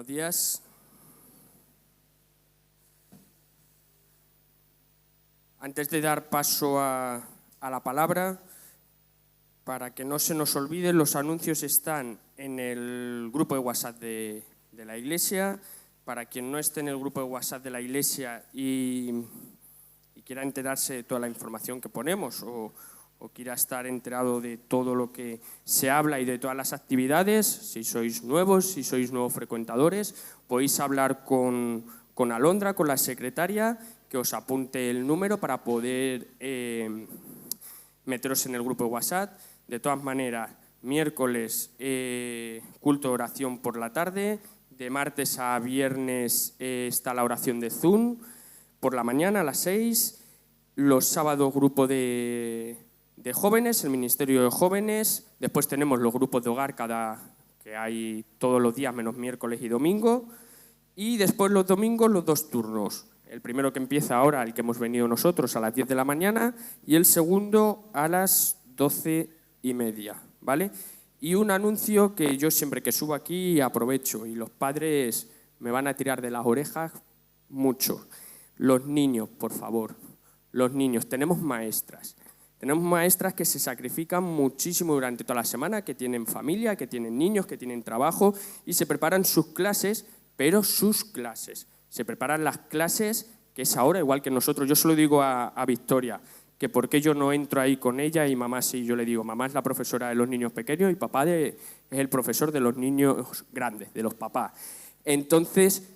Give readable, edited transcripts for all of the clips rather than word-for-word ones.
Buenos días. Antes de dar paso a la palabra, para que no se nos olvide, los anuncios están en el grupo de WhatsApp de la Iglesia. Para quien no esté en el grupo de WhatsApp de la Iglesia y quiera enterarse de toda la información que ponemos o quiera estar enterado de todo lo que se habla y de todas las actividades, si sois nuevos frecuentadores, podéis hablar con Alondra, con la secretaria, que os apunte el número para poder meteros en el grupo de WhatsApp. De todas maneras, miércoles culto de oración por la tarde, de martes a viernes está la oración de Zoom, por la mañana a las 6, los sábados grupo de jóvenes, el Ministerio de Jóvenes, después tenemos los grupos de hogar que hay todos los días menos miércoles y domingo, y después los domingos los dos turnos. El primero que empieza ahora, el que hemos venido nosotros, a las 10 de la mañana, y el segundo a las 12:30, ¿vale? Y un anuncio que yo siempre que subo aquí aprovecho, y los padres me van a tirar de las orejas mucho. Los niños, por favor, los niños. Tenemos maestras que se sacrifican muchísimo durante toda la semana, que tienen familia, que tienen niños, que tienen trabajo y se preparan sus clases, pero sus clases. Se preparan las clases que es ahora, igual que nosotros. Yo se lo digo a Victoria, que por qué yo no entro ahí con ella y mamá sí. Yo le digo, mamá es la profesora de los niños pequeños y papá es el profesor de los niños grandes, de los papás. Entonces,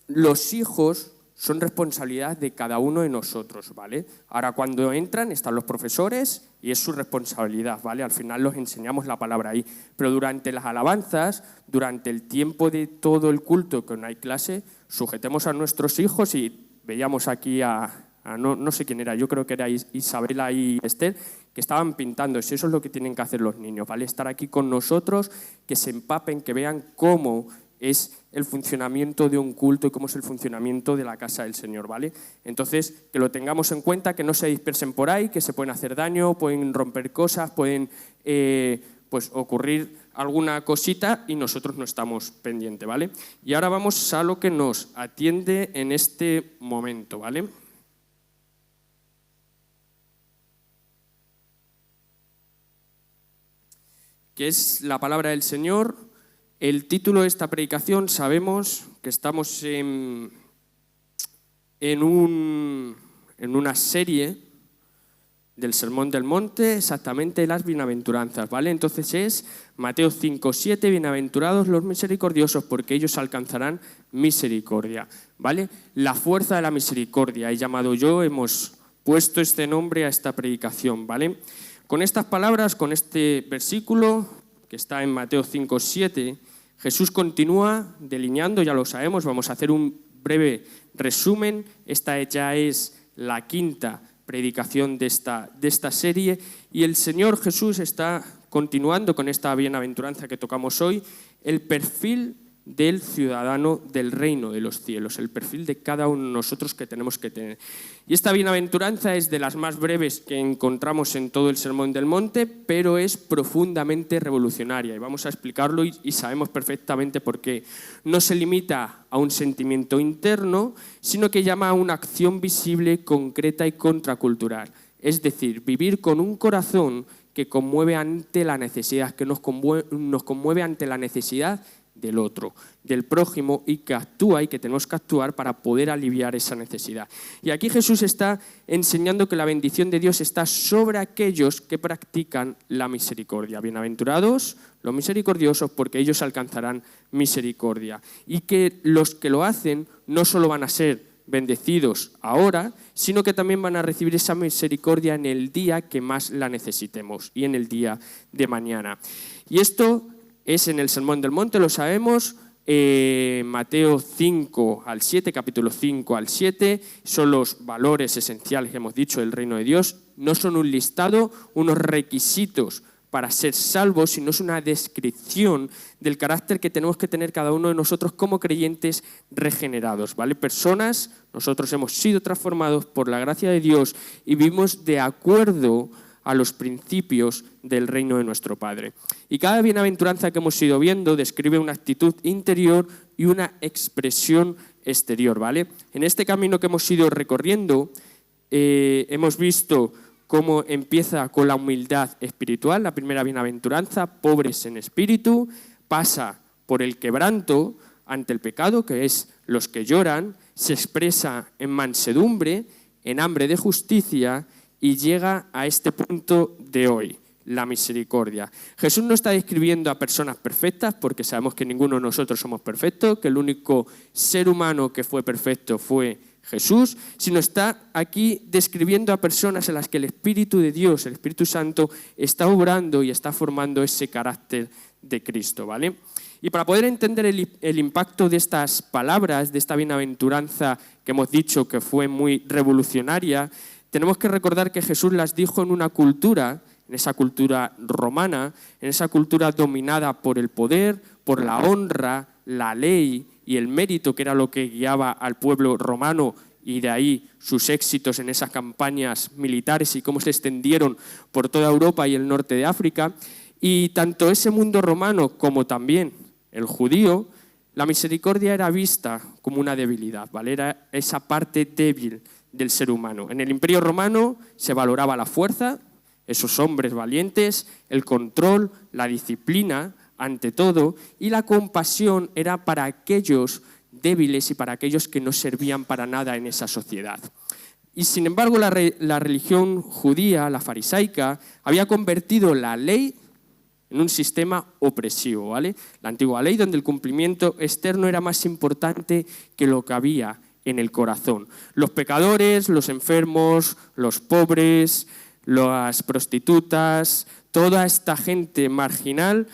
los hijos son responsabilidad de cada uno de nosotros, ¿vale? Ahora, cuando entran, están los profesores y es su responsabilidad, ¿vale? Al final los enseñamos la palabra ahí. Pero durante las alabanzas, durante el tiempo de todo el culto que no hay clase, sujetemos a nuestros hijos y veíamos aquí no sé quién era, yo creo que era Isabela y Esther, que estaban pintando. Eso es lo que tienen que hacer los niños, ¿vale? Estar aquí con nosotros, que se empapen, que vean cómo es el funcionamiento de un culto y cómo es el funcionamiento de la casa del Señor, ¿vale? Entonces, que lo tengamos en cuenta, que no se dispersen por ahí, que se pueden hacer daño, pueden romper cosas, pueden pues ocurrir alguna cosita y nosotros no estamos pendientes, ¿vale? Y ahora vamos a lo que nos atiende en este momento, ¿vale? Que es la palabra del Señor. El título de esta predicación, sabemos que estamos en una serie del Sermón del Monte, exactamente las bienaventuranzas, ¿vale? Entonces es Mateo 5:7, bienaventurados los misericordiosos, porque ellos alcanzarán misericordia, ¿vale? La fuerza de la misericordia, he llamado yo, hemos puesto este nombre a esta predicación, ¿vale? Con estas palabras, con este versículo que está en Mateo 5:7, Jesús continúa delineando, ya lo sabemos, vamos a hacer un breve resumen. Esta ya es la quinta predicación de esta serie y el Señor Jesús está continuando con esta bienaventuranza que tocamos hoy, el perfil del ciudadano del reino de los cielos, el perfil de cada uno de nosotros que tenemos que tener. Y esta bienaventuranza es de las más breves que encontramos en todo el Sermón del Monte, pero es profundamente revolucionaria y vamos a explicarlo y sabemos perfectamente por qué. No se limita a un sentimiento interno, sino que llama a una acción visible, concreta y contracultural. Es decir, vivir con un corazón que conmueve ante la necesidad, que nos conmueve ante la necesidad del otro, del prójimo, y que actúa y que tenemos que actuar para poder aliviar esa necesidad. Y aquí Jesús está enseñando que la bendición de Dios está sobre aquellos que practican la misericordia. Bienaventurados los misericordiosos, porque ellos alcanzarán misericordia. Y que los que lo hacen no solo van a ser bendecidos ahora, sino que también van a recibir esa misericordia en el día que más la necesitemos y en el día de mañana. Y esto es en el Sermón del Monte, lo sabemos, Mateo 5-7, capítulo 5-7, son los valores esenciales que hemos dicho del reino de Dios. No son un listado, unos requisitos para ser salvos, sino es una descripción del carácter que tenemos que tener cada uno de nosotros como creyentes regenerados, ¿vale? Personas, nosotros hemos sido transformados por la gracia de Dios y vivimos de acuerdo a los principios del reino de nuestro Padre. Y cada bienaventuranza que hemos ido viendo describe una actitud interior y una expresión exterior, ¿vale? En este camino que hemos ido recorriendo, hemos visto cómo empieza con la humildad espiritual, la primera bienaventuranza, pobres en espíritu, pasa por el quebranto ante el pecado, que es los que lloran, se expresa en mansedumbre, en hambre de justicia y llega a este punto de hoy, la misericordia. Jesús no está describiendo a personas perfectas, porque sabemos que ninguno de nosotros somos perfectos, que el único ser humano que fue perfecto fue Jesús, sino está aquí describiendo a personas en las que el Espíritu de Dios, el Espíritu Santo, está obrando y está formando ese carácter de Cristo, ¿vale? Y para poder entender el impacto de estas palabras, de esta bienaventuranza que hemos dicho que fue muy revolucionaria, tenemos que recordar que Jesús las dijo en una cultura, en esa cultura romana, en esa cultura dominada por el poder, por la honra, la ley y el mérito, que era lo que guiaba al pueblo romano, y de ahí sus éxitos en esas campañas militares y cómo se extendieron por toda Europa y el norte de África. Y tanto ese mundo romano como también el judío, la misericordia era vista como una debilidad, ¿vale? Era esa parte débil del ser humano. En el Imperio Romano se valoraba la fuerza, esos hombres valientes, el control, la disciplina, ante todo, y la compasión era para aquellos débiles y para aquellos que no servían para nada en esa sociedad. Y sin embargo, la religión judía, la farisaica, había convertido la ley en un sistema opresivo, ¿vale? La antigua ley, donde el cumplimiento externo era más importante que lo que había en el corazón. Los pecadores, los enfermos, los pobres, las prostitutas, toda esta gente marginal,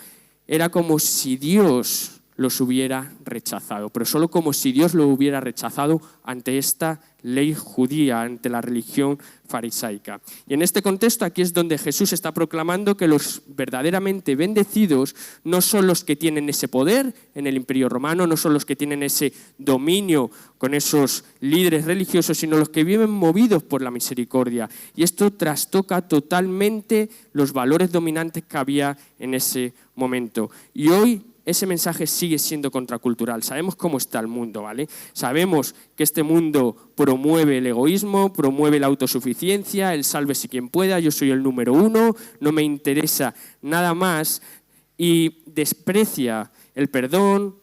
era como si Dios los hubiera rechazado, pero solo como si Dios lo hubiera rechazado ante esta ley judía, ante la religión farisaica. Y en este contexto aquí es donde Jesús está proclamando que los verdaderamente bendecidos no son los que tienen ese poder en el Imperio Romano, no son los que tienen ese dominio con esos líderes religiosos, sino los que viven movidos por la misericordia. Y esto trastoca totalmente los valores dominantes que había en ese momento. Y hoy ese mensaje sigue siendo contracultural. Sabemos cómo está el mundo, ¿vale? Sabemos que este mundo promueve el egoísmo, promueve la autosuficiencia, el sálvese quien pueda, yo soy el número uno, no me interesa nada más, y desprecia el perdón,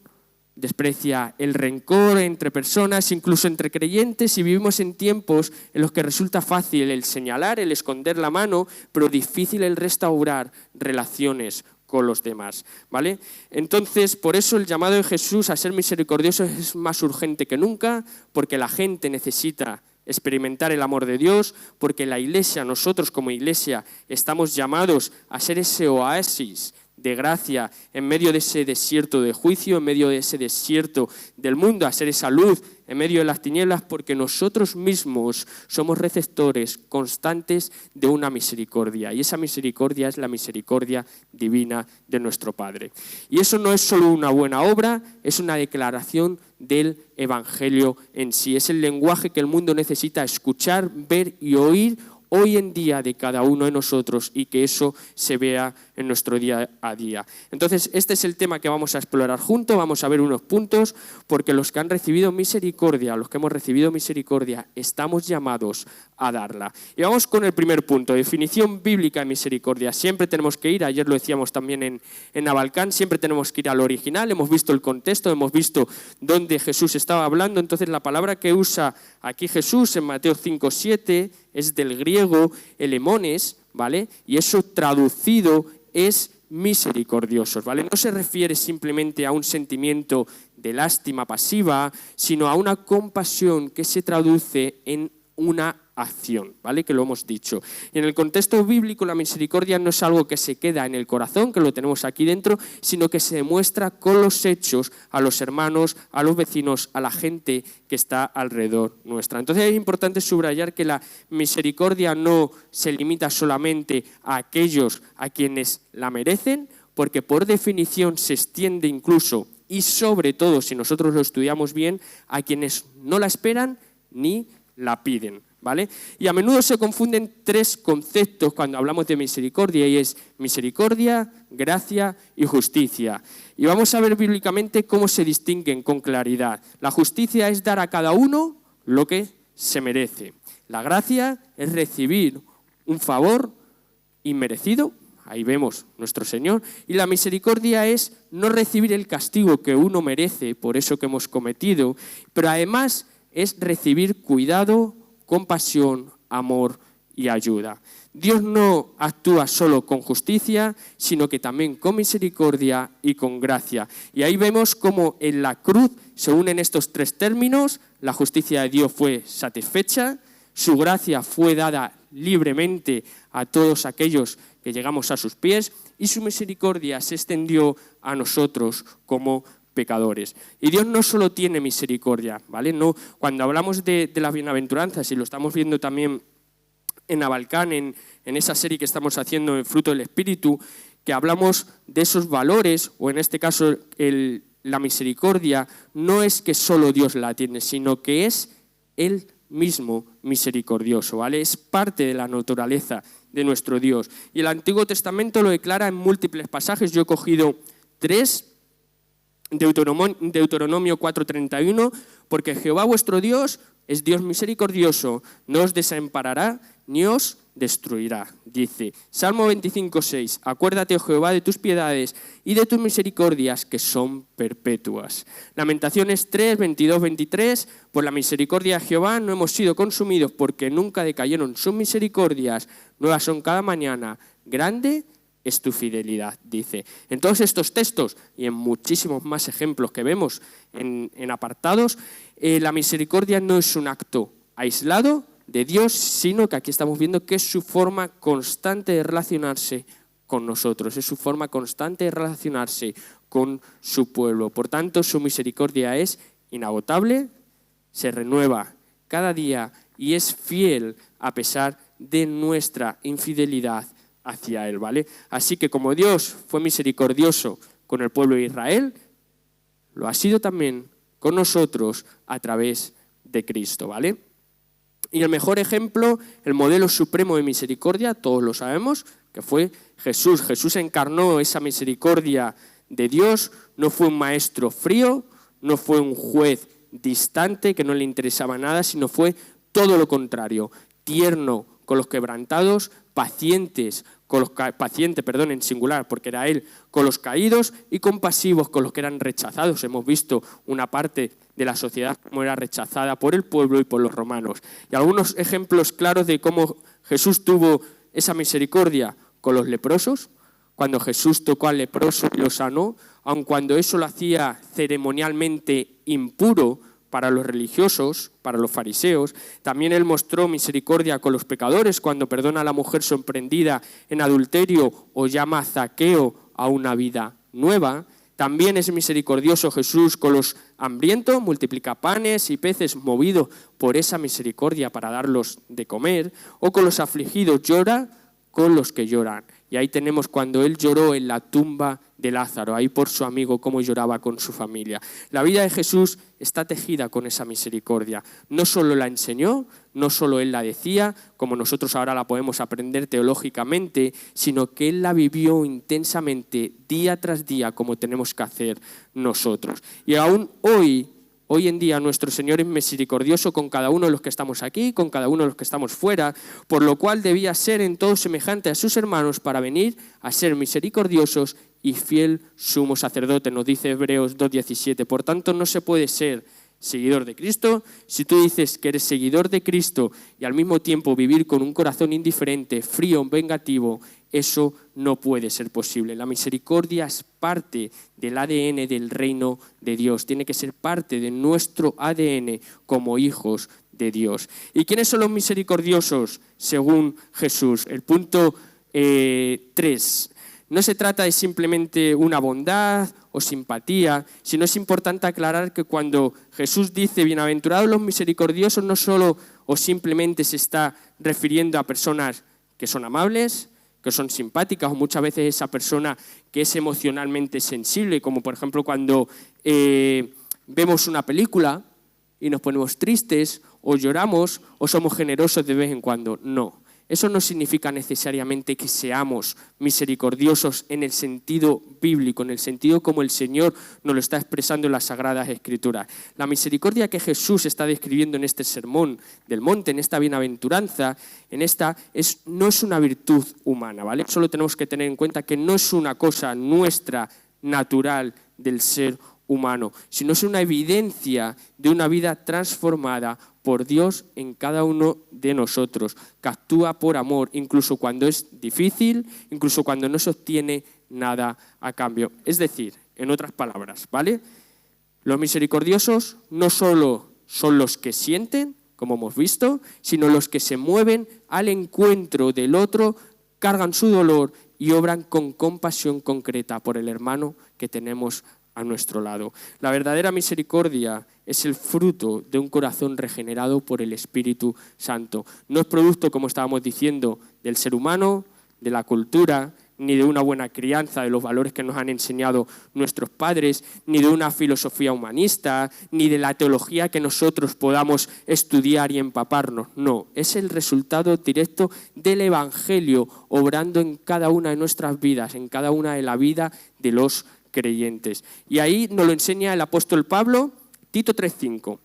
desprecia el rencor entre personas, incluso entre creyentes, y vivimos en tiempos en los que resulta fácil el señalar, el esconder la mano, pero difícil el restaurar relaciones con los demás, ¿vale? Entonces, por eso el llamado de Jesús a ser misericordioso es más urgente que nunca, porque la gente necesita experimentar el amor de Dios, porque la Iglesia, nosotros como Iglesia, estamos llamados a ser ese oasis de gracia en medio de ese desierto de juicio, en medio de ese desierto del mundo, a ser esa luz en medio de las tinieblas, porque nosotros mismos somos receptores constantes de una misericordia, y esa misericordia es la misericordia divina de nuestro Padre. Y eso no es solo una buena obra, es una declaración del Evangelio en sí, es el lenguaje que el mundo necesita escuchar, ver y oír hoy en día de cada uno de nosotros, y que eso se vea en nuestro día a día. Entonces, este es el tema que vamos a explorar juntos, vamos a ver unos puntos, porque los que han recibido misericordia, los que hemos recibido misericordia, estamos llamados a darla. Y vamos con el primer punto, definición bíblica de misericordia. Siempre tenemos que ir, ayer lo decíamos también en Navalcán, siempre tenemos que ir al original, hemos visto el contexto, hemos visto dónde Jesús estaba hablando. Entonces, la palabra que usa aquí Jesús en Mateo 5:7 es del griego elemones, ¿vale? Y eso traducido es misericordiosos, ¿vale? No se refiere simplemente a un sentimiento de lástima pasiva, sino a una compasión que se traduce en una acción, ¿vale? Que lo hemos dicho. Y en el contexto bíblico, la misericordia no es algo que se queda en el corazón, que lo tenemos aquí dentro, sino que se demuestra con los hechos a los hermanos, a los vecinos, a la gente que está alrededor nuestra. Entonces es importante subrayar que la misericordia no se limita solamente a aquellos a quienes la merecen, porque por definición se extiende incluso, y sobre todo, si nosotros lo estudiamos bien, a quienes no la esperan ni la piden. ¿vale? Y a menudo se confunden tres conceptos cuando hablamos de misericordia, y es misericordia, gracia y justicia. Y vamos a ver bíblicamente cómo se distinguen con claridad. La justicia es dar a cada uno lo que se merece. La gracia es recibir un favor inmerecido, ahí vemos nuestro Señor, y la misericordia es no recibir el castigo que uno merece por eso que hemos cometido, pero además es recibir cuidado, compasión, amor y ayuda. Dios no actúa solo con justicia, sino que también con misericordia y con gracia. Y ahí vemos cómo en la cruz se unen estos tres términos: la justicia de Dios fue satisfecha, su gracia fue dada libremente a todos aquellos que llegamos a sus pies, y su misericordia se extendió a nosotros como pecadores. Y Dios no solo tiene misericordia, ¿vale? No, cuando hablamos de las bienaventuranzas, y lo estamos viendo también en Abalcán, en esa serie que estamos haciendo en Fruto del Espíritu, que hablamos de esos valores, o en este caso la misericordia, no es que solo Dios la tiene, sino que es Él mismo misericordioso, ¿vale? Es parte de la naturaleza de nuestro Dios. Y el Antiguo Testamento lo declara en múltiples pasajes. Yo he cogido 3, Deuteronomio 4:31, porque Jehová vuestro Dios es Dios misericordioso, no os desamparará ni os destruirá, dice. Salmo 25:6, acuérdate, oh Jehová, de tus piedades y de tus misericordias que son perpetuas. Lamentaciones 3:22-23, por la misericordia de Jehová no hemos sido consumidos, porque nunca decayeron sus misericordias, nuevas son cada mañana, grande es tu fidelidad, dice. En todos estos textos y en muchísimos más ejemplos que vemos en apartados, la misericordia no es un acto aislado de Dios, sino que aquí estamos viendo que es su forma constante de relacionarse con nosotros, es su forma constante de relacionarse con su pueblo. Por tanto, su misericordia es inagotable, se renueva cada día y es fiel a pesar de nuestra infidelidad hacia Él, ¿vale? Así que como Dios fue misericordioso con el pueblo de Israel, lo ha sido también con nosotros a través de Cristo, ¿vale? Y el mejor ejemplo, el modelo supremo de misericordia, todos lo sabemos, que fue Jesús. Jesús encarnó esa misericordia de Dios, no fue un maestro frío, no fue un juez distante que no le interesaba nada, sino fue todo lo contrario, tierno con los quebrantados, paciente en singular, porque era Él, con los caídos, y compasivos con los que eran rechazados. Hemos visto una parte de la sociedad como era rechazada por el pueblo y por los romanos. Y algunos ejemplos claros de cómo Jesús tuvo esa misericordia con los leprosos, cuando Jesús tocó al leproso y lo sanó, aun cuando eso lo hacía ceremonialmente impuro para los religiosos, para los fariseos. También Él mostró misericordia con los pecadores cuando perdona a la mujer sorprendida en adulterio o llama a Zaqueo a una vida nueva. También es misericordioso Jesús con los hambrientos, multiplica panes y peces movido por esa misericordia para darlos de comer, o con los afligidos llora con los que lloran. Y ahí tenemos cuando Él lloró en la tumba de Lázaro, ahí por su amigo, cómo lloraba con su familia. La vida de Jesús está tejida con esa misericordia. No solo la enseñó, no solo Él la decía, como nosotros ahora la podemos aprender teológicamente, sino que Él la vivió intensamente día tras día, como tenemos que hacer nosotros. Y aún hoy en día nuestro Señor es misericordioso con cada uno de los que estamos aquí, con cada uno de los que estamos fuera, por lo cual debía ser en todo semejante a sus hermanos para venir a ser misericordiosos y fiel sumo sacerdote, nos dice Hebreos 2:17. Por tanto, no se puede ser seguidor de Cristo si tú dices que eres seguidor de Cristo y al mismo tiempo vivir con un corazón indiferente, frío, vengativo. Eso no puede ser posible. La misericordia es parte del ADN del reino de Dios. Tiene que ser parte de nuestro ADN como hijos de Dios. ¿Y quiénes son los misericordiosos según Jesús? El punto 3. No se trata de simplemente una bondad o simpatía, sino es importante aclarar que cuando Jesús dice bienaventurados los misericordiosos, no solo o simplemente se está refiriendo a personas que son amables, que son simpáticas, o muchas veces esa persona que es emocionalmente sensible, como por ejemplo cuando vemos una película y nos ponemos tristes, o lloramos o somos generosos de vez en cuando. No. Eso no significa necesariamente que seamos misericordiosos en el sentido bíblico, en el sentido como el Señor nos lo está expresando en las Sagradas Escrituras. La misericordia que Jesús está describiendo en este sermón del monte, en esta bienaventuranza, no es una virtud humana, ¿vale? Solo tenemos que tener en cuenta que no es una cosa nuestra, natural, del ser humano, sino es una evidencia de una vida transformada por Dios en cada uno de nosotros, que actúa por amor, incluso cuando es difícil, incluso cuando no se obtiene nada a cambio. Es decir, en otras palabras, ¿vale? Los misericordiosos no solo son los que sienten, como hemos visto, sino los que se mueven al encuentro del otro, cargan su dolor y obran con compasión concreta por el hermano que tenemos a nuestro lado. La verdadera misericordia es el fruto de un corazón regenerado por el Espíritu Santo. No es producto, como estábamos diciendo, del ser humano, de la cultura, ni de una buena crianza, de los valores que nos han enseñado nuestros padres, ni de una filosofía humanista, ni de la teología que nosotros podamos estudiar y empaparnos. No, es el resultado directo del Evangelio obrando en cada una de nuestras vidas, en cada una de la vida de los creyentes. Y ahí nos lo enseña el apóstol Pablo, Tito 3:5.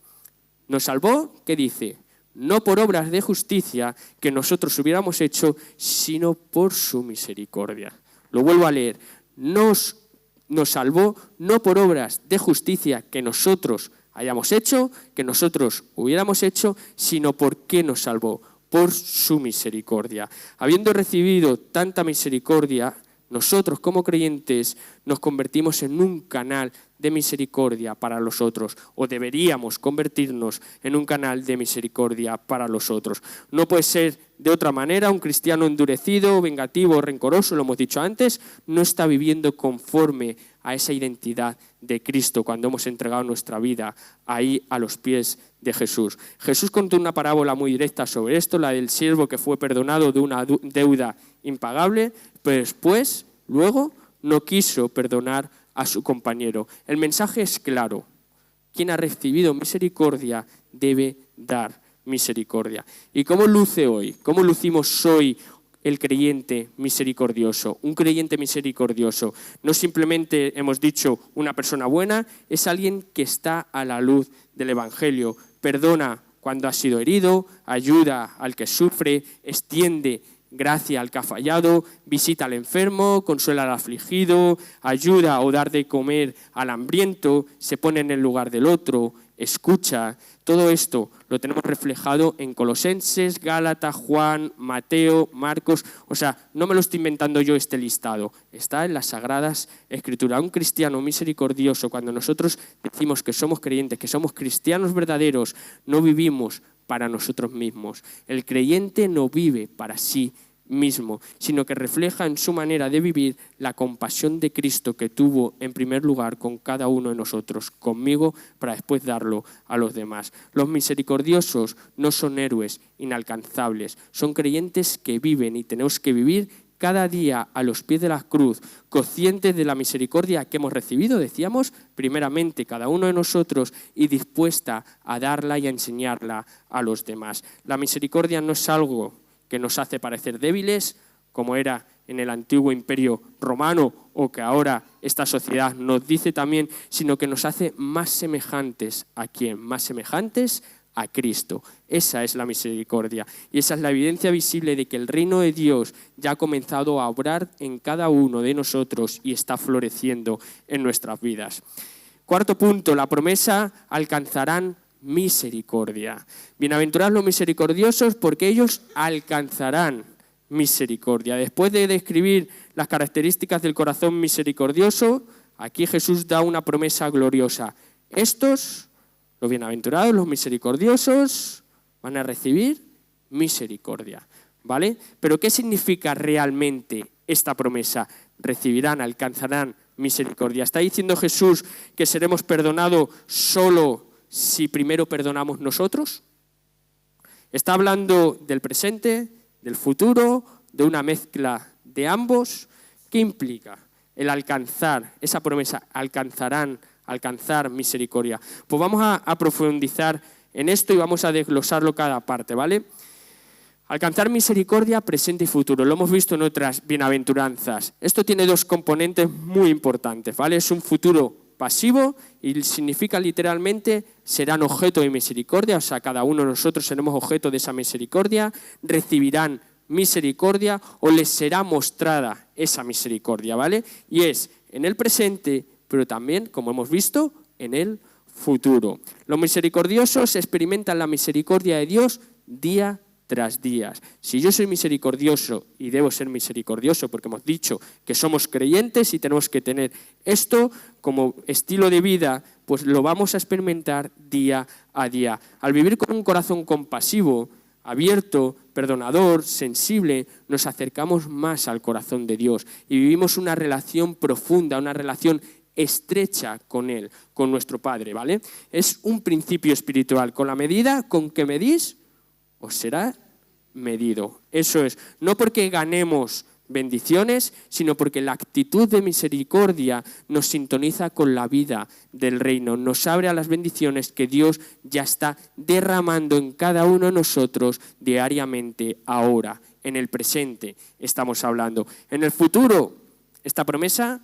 Nos salvó, ¿qué dice? No por obras de justicia que nosotros hubiéramos hecho, sino por su misericordia. Lo vuelvo a leer. Nos salvó no por obras de justicia que nosotros hayamos hecho, que nosotros hubiéramos hecho, sino porque nos salvó, por su misericordia. Habiendo recibido tanta misericordia, nosotros como creyentes nos convertimos en un canal de misericordia para los otros, o deberíamos convertirnos en un canal de misericordia para los otros. No puede ser de otra manera. Un cristiano endurecido, vengativo, rencoroso, lo hemos dicho antes, no está viviendo conforme a esa identidad de Cristo cuando hemos entregado nuestra vida ahí a los pies de Jesús. Jesús contó una parábola muy directa sobre esto, la del siervo que fue perdonado de una deuda impagable, pero después, luego, no quiso perdonar a su compañero. El mensaje es claro. Quien ha recibido misericordia debe dar misericordia. ¿Y cómo luce hoy? ¿Cómo lucimos hoy el creyente misericordioso? Un creyente misericordioso no simplemente, hemos dicho, una persona buena, es alguien que está a la luz del Evangelio. Perdona cuando ha sido herido, ayuda al que sufre, extiende gracia al que ha fallado, visita al enfermo, consuela al afligido, ayuda o dar de comer al hambriento, se pone en el lugar del otro, escucha. Todo esto lo tenemos reflejado en Colosenses, Gálatas, Juan, Mateo, Marcos. O sea, no me lo estoy inventando yo este listado. Está en las Sagradas Escrituras. Un cristiano misericordioso, cuando nosotros decimos que somos creyentes, que somos cristianos verdaderos, no vivimos para nosotros mismos. El creyente no vive para sí mismo, sino que refleja en su manera de vivir la compasión de Cristo que tuvo en primer lugar con cada uno de nosotros, conmigo, para después darlo a los demás. Los misericordiosos no son héroes inalcanzables, son creyentes que viven y tenemos que vivir cada día a los pies de la cruz, conscientes de la misericordia que hemos recibido, decíamos, primeramente cada uno de nosotros, y dispuesta a darla y a enseñarla a los demás. La misericordia no es algo que nos hace parecer débiles, como era en el antiguo imperio romano o que ahora esta sociedad nos dice también, sino que nos hace más semejantes. ¿A quién? Más semejantes a Cristo. Esa es la misericordia y esa es la evidencia visible de que el reino de Dios ya ha comenzado a obrar en cada uno de nosotros y está floreciendo en nuestras vidas. Cuarto punto, la promesa: alcanzarán misericordia. Bienaventurados los misericordiosos, porque ellos alcanzarán misericordia. Después de describir las características del corazón misericordioso, aquí Jesús da una promesa gloriosa. Estos, los bienaventurados, los misericordiosos, van a recibir misericordia, ¿vale? Pero ¿qué significa realmente esta promesa? Recibirán, alcanzarán misericordia. ¿Está diciendo Jesús que seremos perdonados solo si primero perdonamos nosotros? ¿Está hablando del presente, del futuro, de una mezcla de ambos? ¿Qué implica el alcanzar esa promesa? Alcanzar misericordia. Pues vamos a profundizar en esto y vamos a desglosarlo cada parte, ¿vale? Alcanzar misericordia presente y futuro. Lo hemos visto en otras bienaventuranzas. Esto tiene dos componentes muy importantes, ¿vale? Es un futuro pasivo y significa literalmente serán objeto de misericordia, o sea, cada uno de nosotros seremos objeto de esa misericordia, recibirán misericordia o les será mostrada esa misericordia, ¿vale? Y es en el presente, pero también, como hemos visto, en el futuro. Los misericordiosos experimentan la misericordia de Dios día tras día. Si yo soy misericordioso y debo ser misericordioso porque hemos dicho que somos creyentes y tenemos que tener esto como estilo de vida, pues lo vamos a experimentar día a día. Al vivir con un corazón compasivo, abierto, perdonador, sensible, nos acercamos más al corazón de Dios y vivimos una relación profunda, una relación estrecha con Él, con nuestro Padre, ¿vale? Es un principio espiritual. Con la medida con que medís, os será medido. Eso es, no porque ganemos bendiciones, sino porque la actitud de misericordia nos sintoniza con la vida del reino, nos abre a las bendiciones que Dios ya está derramando en cada uno de nosotros diariamente, ahora, en el presente estamos hablando. En el futuro, esta promesa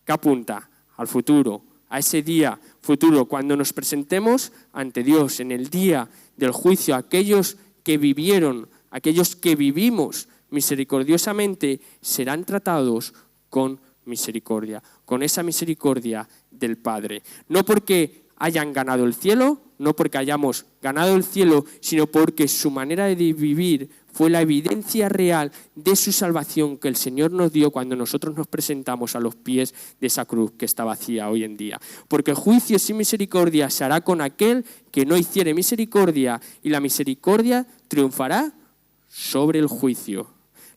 que apunta al futuro, a ese día futuro, cuando nos presentemos ante Dios en el día del juicio, aquellos que vivieron, aquellos que vivimos misericordiosamente, serán tratados con misericordia, con esa misericordia del Padre. No porque hayan ganado el cielo, no porque hayamos ganado el cielo, sino porque su manera de vivir fue la evidencia real de su salvación que el Señor nos dio cuando nosotros nos presentamos a los pies de esa cruz que está vacía hoy en día. Porque el juicio sin misericordia se hará con aquel que no hiciere misericordia, y la misericordia triunfará sobre el juicio.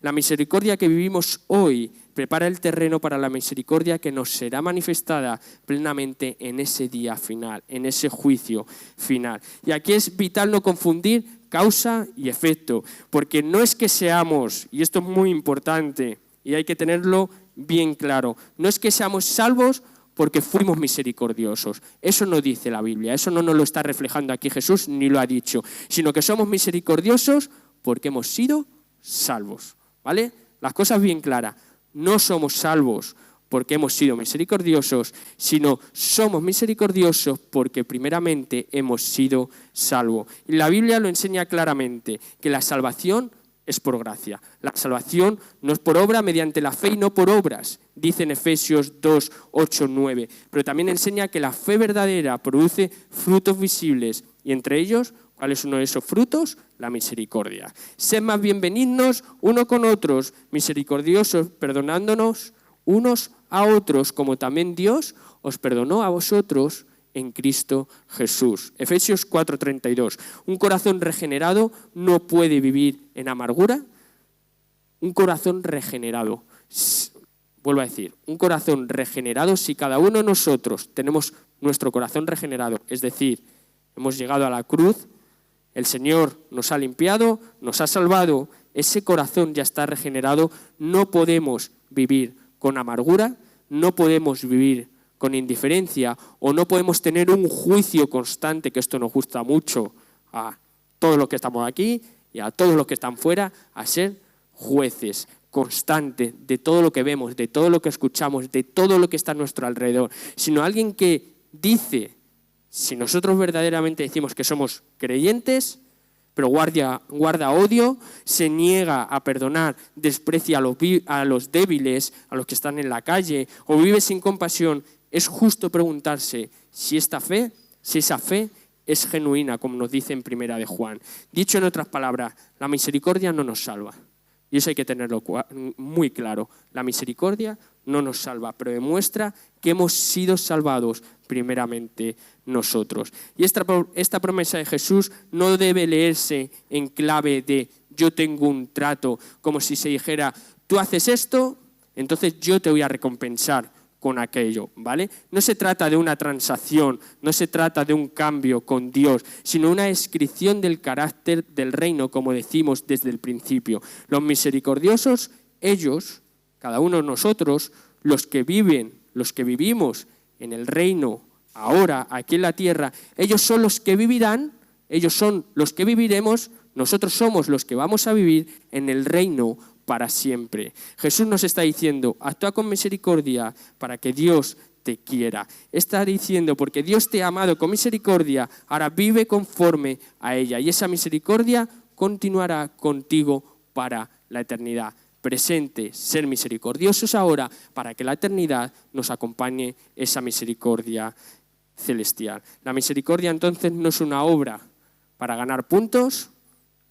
La misericordia que vivimos hoy prepara el terreno para la misericordia que nos será manifestada plenamente en ese día final, en ese juicio final. Y aquí es vital no confundir causa y efecto, porque no es que seamos, y esto es muy importante y hay que tenerlo bien claro, no es que seamos salvos porque fuimos misericordiosos. Eso no dice la Biblia, eso no nos lo está reflejando aquí Jesús, ni lo ha dicho, sino que somos misericordiosos porque hemos sido salvos, ¿vale? Las cosas bien claras. No somos salvos porque hemos sido misericordiosos, sino somos misericordiosos porque primeramente hemos sido salvos. Y la Biblia lo enseña claramente, que la salvación es por gracia. La salvación no es por obra, mediante la fe y no por obras, dice en Efesios 2, 8, 9. Pero también enseña que la fe verdadera produce frutos visibles, y entre ellos, ¿cuál es uno de esos frutos? La misericordia. Sed más bien benignos uno con otros, misericordiosos, perdonándonos unos a otros, como también Dios os perdonó a vosotros en Cristo Jesús. Efesios 4:32. Un corazón regenerado no puede vivir en amargura. Un corazón regenerado, vuelvo a decir, un corazón regenerado, si cada uno de nosotros tenemos nuestro corazón regenerado, es decir, hemos llegado a la cruz, el Señor nos ha limpiado, nos ha salvado, ese corazón ya está regenerado, no podemos vivir con amargura, no podemos vivir con indiferencia o no podemos tener un juicio constante, que esto nos gusta mucho a todos los que estamos aquí y a todos los que están fuera, a ser jueces constantes de todo lo que vemos, de todo lo que escuchamos, de todo lo que está a nuestro alrededor, sino alguien que dice, si nosotros verdaderamente decimos que somos creyentes, pero guarda odio, se niega a perdonar, desprecia a los débiles, a los que están en la calle, o vive sin compasión, es justo preguntarse si esa fe es genuina, como nos dice en Primera de Juan. Dicho en otras palabras, la misericordia no nos salva. Y eso hay que tenerlo muy claro. La misericordia no nos salva, pero demuestra que hemos sido salvados primeramente nosotros. Y esta promesa de Jesús no debe leerse en clave de yo tengo un trato, como si se dijera, tú haces esto, entonces yo te voy a recompensar con aquello, ¿vale? No se trata de una transacción, no se trata de un cambio con Dios, sino una descripción del carácter del reino, como decimos desde el principio. Los misericordiosos, ellos, cada uno de nosotros, los que vivimos en el reino ahora, aquí en la tierra, ellos son los que vivirán ellos son los que viviremos, nosotros somos los que vamos a vivir en el reino para siempre. Jesús nos está diciendo, actúa con misericordia para que Dios te quiera. Está diciendo, porque Dios te ha amado con misericordia, ahora vive conforme a ella. Y esa misericordia continuará contigo para la eternidad. Presente, ser misericordiosos ahora para que la eternidad nos acompañe esa misericordia celestial. La misericordia entonces no es una obra para ganar puntos,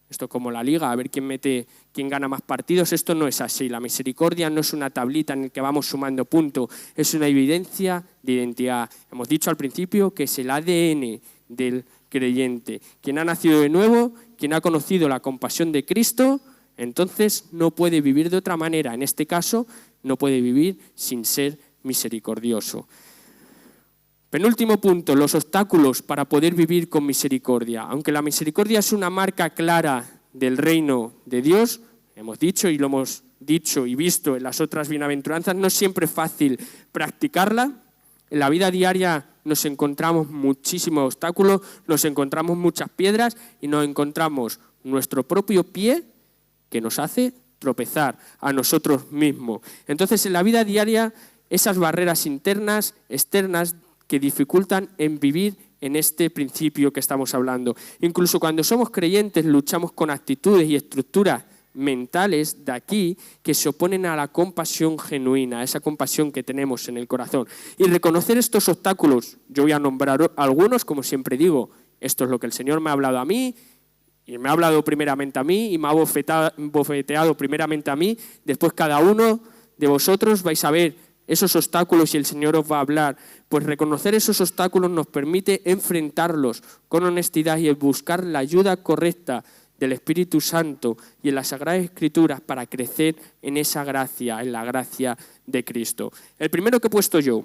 esto como la liga, a ver quién gana más partidos, esto no es así. La misericordia no es una tablita en la que vamos sumando puntos, es una evidencia de identidad. Hemos dicho al principio que es el ADN del creyente. Quien ha nacido de nuevo, quien ha conocido la compasión de Cristo, entonces no puede vivir de otra manera. En este caso, no puede vivir sin ser misericordioso. Penúltimo punto, los obstáculos para poder vivir con misericordia. Aunque la misericordia es una marca clara del reino de Dios, hemos dicho y lo hemos dicho y visto en las otras bienaventuranzas, no es siempre fácil practicarla. En la vida diaria nos encontramos muchísimos obstáculos, nos encontramos muchas piedras y nos encontramos nuestro propio pie que nos hace tropezar a nosotros mismos. Entonces, en la vida diaria, esas barreras internas, externas, que dificultan en vivir en este principio que estamos hablando. Incluso cuando somos creyentes luchamos con actitudes y estructuras mentales de aquí que se oponen a la compasión genuina, a esa compasión que tenemos en el corazón. Y reconocer estos obstáculos, yo voy a nombrar algunos, como siempre digo, esto es lo que el Señor me ha hablado a mí, y me ha hablado primeramente a mí, y me ha bofeteado primeramente a mí, después cada uno de vosotros vais a ver esos obstáculos y el Señor os va a hablar. Pues reconocer esos obstáculos nos permite enfrentarlos con honestidad y buscar la ayuda correcta del Espíritu Santo y en las Sagradas Escrituras para crecer en esa gracia, en la gracia de Cristo. El primero que he puesto yo,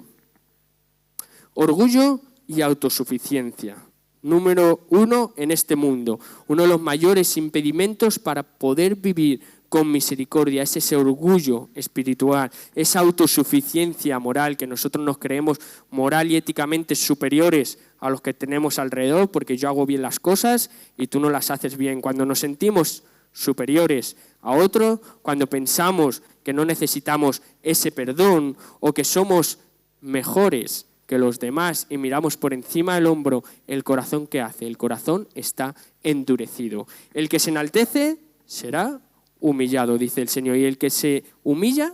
orgullo y autosuficiencia. Número 1 en este mundo. Uno de los mayores impedimentos para poder vivir con misericordia, es ese orgullo espiritual, esa autosuficiencia moral que nosotros nos creemos moral y éticamente superiores a los que tenemos alrededor, porque yo hago bien las cosas y tú no las haces bien. Cuando nos sentimos superiores a otro, cuando pensamos que no necesitamos ese perdón o que somos mejores que los demás y miramos por encima del hombro, el corazón ¿qué hace? El corazón está endurecido. El que se enaltece será humillado, dice el Señor, y el que se humilla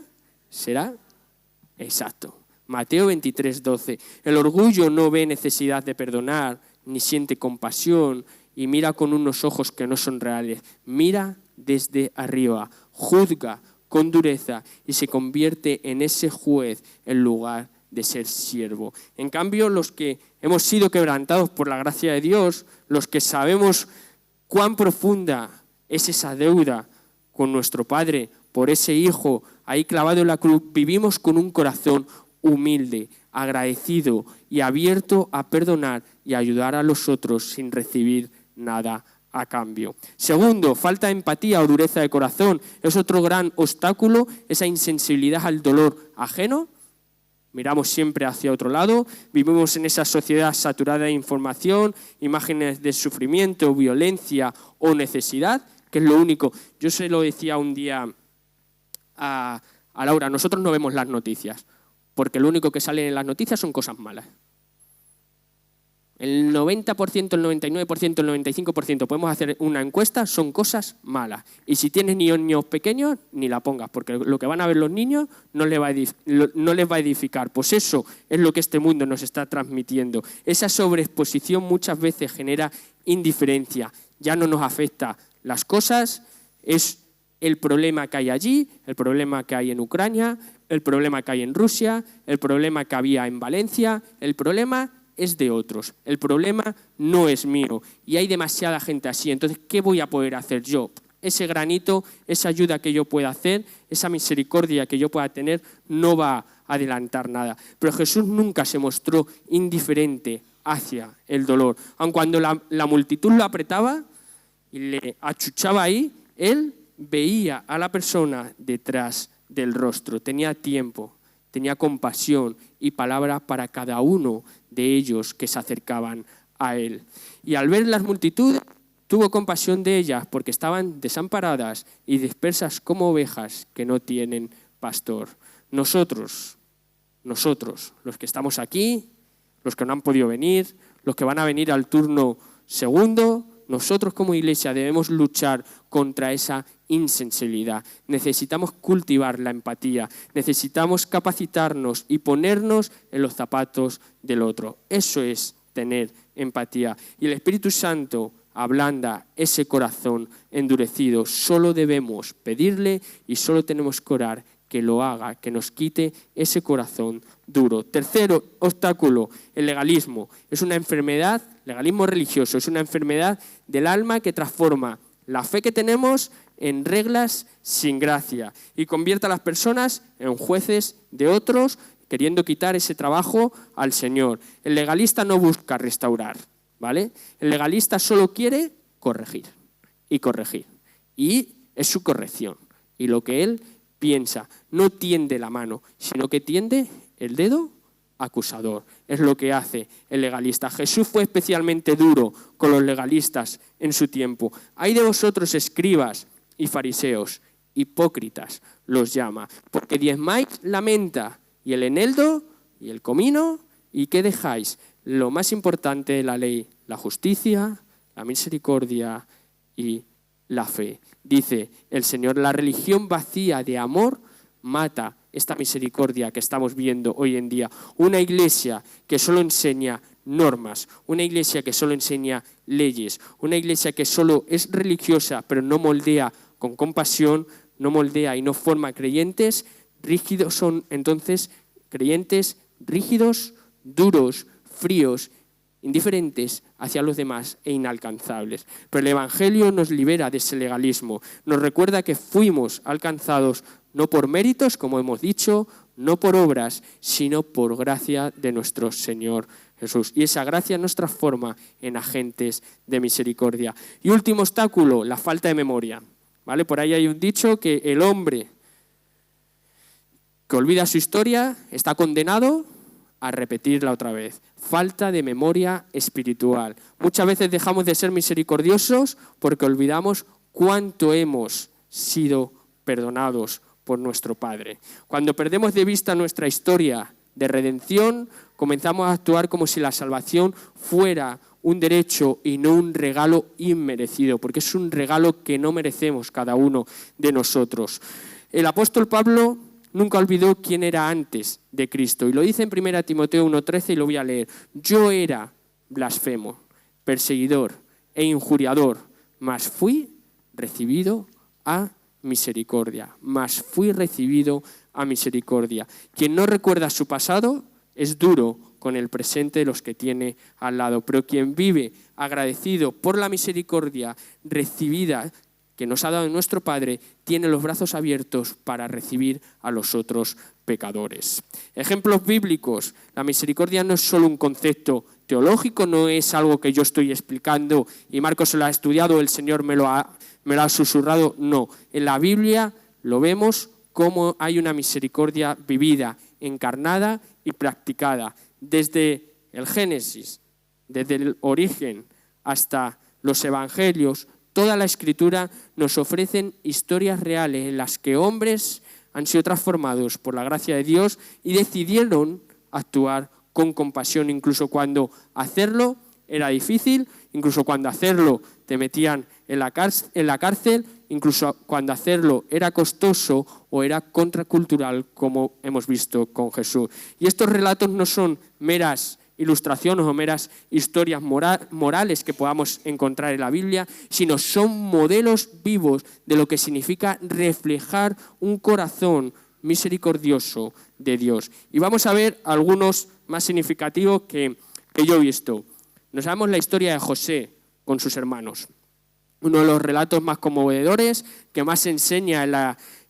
será exacto. Mateo 23:12. El orgullo no ve necesidad de perdonar, ni siente compasión, y mira con unos ojos que no son reales. Mira desde arriba, juzga con dureza y se convierte en ese juez en lugar de ser siervo. En cambio, los que hemos sido quebrantados por la gracia de Dios, los que sabemos cuán profunda es esa deuda con nuestro Padre, por ese Hijo ahí clavado en la cruz, vivimos con un corazón humilde, agradecido y abierto a perdonar y ayudar a los otros sin recibir nada a cambio. Segundo, falta de empatía o dureza de corazón. Es otro gran obstáculo, esa insensibilidad al dolor ajeno. Miramos siempre hacia otro lado, vivimos en esa sociedad saturada de información, imágenes de sufrimiento, violencia o necesidad, que es lo único. Yo se lo decía un día a Laura, nosotros no vemos las noticias, porque lo único que sale en las noticias son cosas malas. El 90%, el 99%, el 95%, podemos hacer una encuesta, son cosas malas. Y si tienes niños pequeños, ni la pongas, porque lo que van a ver los niños no les va a edificar. Pues eso es lo que este mundo nos está transmitiendo. Esa sobreexposición muchas veces genera indiferencia. Ya no nos afecta las cosas, es el problema que hay allí, el problema que hay en Ucrania, el problema que hay en Rusia, el problema que había en Valencia, el problema es de otros, el problema no es mío y hay demasiada gente así. Entonces, ¿qué voy a poder hacer yo? Ese granito, esa ayuda que yo pueda hacer, esa misericordia que yo pueda tener, no va a adelantar nada. Pero Jesús nunca se mostró indiferente hacia el dolor. Aun cuando la multitud lo apretaba y le achuchaba ahí, él veía a la persona detrás del rostro, tenía tiempo, tenía compasión y palabra para cada uno de ellos que se acercaban a él. Y al ver las multitudes, tuvo compasión de ellas, porque estaban desamparadas y dispersas como ovejas que no tienen pastor. Nosotros, los que estamos aquí, los que no han podido venir, los que van a venir al turno segundo, nosotros como iglesia debemos luchar contra esa insensibilidad. Necesitamos cultivar la empatía, necesitamos capacitarnos y ponernos en los zapatos del otro. Eso es tener empatía. Y el Espíritu Santo ablanda ese corazón endurecido. Solo debemos pedirle y solo tenemos que orar que lo haga, que nos quite ese corazón duro. Tercero obstáculo, el legalismo. Es una enfermedad, legalismo religioso, es una enfermedad del alma que transforma la fe que tenemos en reglas sin gracia y convierte a las personas en jueces de otros, queriendo quitar ese trabajo al Señor. El legalista no busca restaurar, ¿vale? El legalista solo quiere corregir. Y es su corrección. Y lo que él piensa, no tiende la mano, sino que tiende el dedo acusador. Es lo que hace el legalista. Jesús fue especialmente duro con los legalistas en su tiempo. Hay de vosotros, escribas y fariseos, hipócritas los llama, porque diezmáis la menta y el eneldo y el comino, ¿y qué dejáis? Lo más importante de la ley, la justicia, la misericordia y la fe. Dice el Señor, la religión vacía de amor mata esta misericordia que estamos viendo hoy en día. Una iglesia que solo enseña normas, una iglesia que solo enseña leyes, una iglesia que solo es religiosa pero no moldea con compasión, no moldea y no forma creyentes rígidos, son entonces creyentes rígidos, duros, fríos, indiferentes hacia los demás e inalcanzables. Pero el Evangelio nos libera de ese legalismo, nos recuerda que fuimos alcanzados no por méritos, como hemos dicho, no por obras, sino por gracia de nuestro Señor Jesús. Y esa gracia nos transforma en agentes de misericordia. Y último obstáculo, la falta de memoria. ¿Vale? Por ahí hay un dicho que el hombre que olvida su historia está condenado a repetirla otra vez. Falta de memoria espiritual. Muchas veces dejamos de ser misericordiosos porque olvidamos cuánto hemos sido perdonados por nuestro Padre. Cuando perdemos de vista nuestra historia de redención, comenzamos a actuar como si la salvación fuera un derecho y no un regalo inmerecido, porque es un regalo que no merecemos cada uno de nosotros. El apóstol Pablo nunca olvidó quién era antes de Cristo. Y lo dice en 1 Timoteo 1:13 y lo voy a leer. Yo era blasfemo, perseguidor e injuriador, mas fui recibido a misericordia. Quien no recuerda su pasado es duro con el presente de los que tiene al lado. Pero quien vive agradecido por la misericordia recibida que nos ha dado nuestro Padre, tiene los brazos abiertos para recibir a los otros pecadores. Ejemplos bíblicos. La misericordia no es solo un concepto teológico, no es algo que yo estoy explicando y Marcos se lo ha estudiado, el Señor me lo ha susurrado. No, en la Biblia lo vemos como hay una misericordia vivida, encarnada y practicada. Desde el Génesis, desde el origen hasta los Evangelios, toda la Escritura nos ofrecen historias reales en las que hombres han sido transformados por la gracia de Dios y decidieron actuar con compasión, incluso cuando hacerlo era difícil, incluso cuando hacerlo te metían en la cárcel, incluso cuando hacerlo era costoso o era contracultural, como hemos visto con Jesús. Y estos relatos no son meras ilustraciones o meras historias morales que podamos encontrar en la Biblia, sino son modelos vivos de lo que significa reflejar un corazón misericordioso de Dios. Y vamos a ver algunos más significativos que yo he visto. Nos sabemos la historia de José con sus hermanos. Uno de los relatos más conmovedores que más se enseña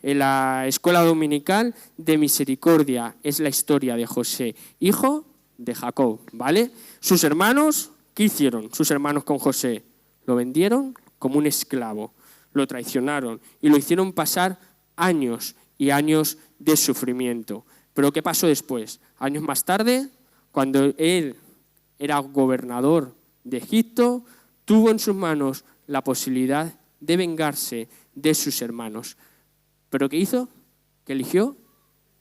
en la escuela dominical de misericordia es la historia de José, hijo de Jacob, ¿vale? Sus hermanos, ¿qué hicieron sus hermanos con José? Lo vendieron como un esclavo, lo traicionaron y lo hicieron pasar años y años de sufrimiento. Pero ¿qué pasó después? Años más tarde, cuando él era gobernador de Egipto, tuvo en sus manos la posibilidad de vengarse de sus hermanos. ¿Pero qué hizo? ¿Qué eligió?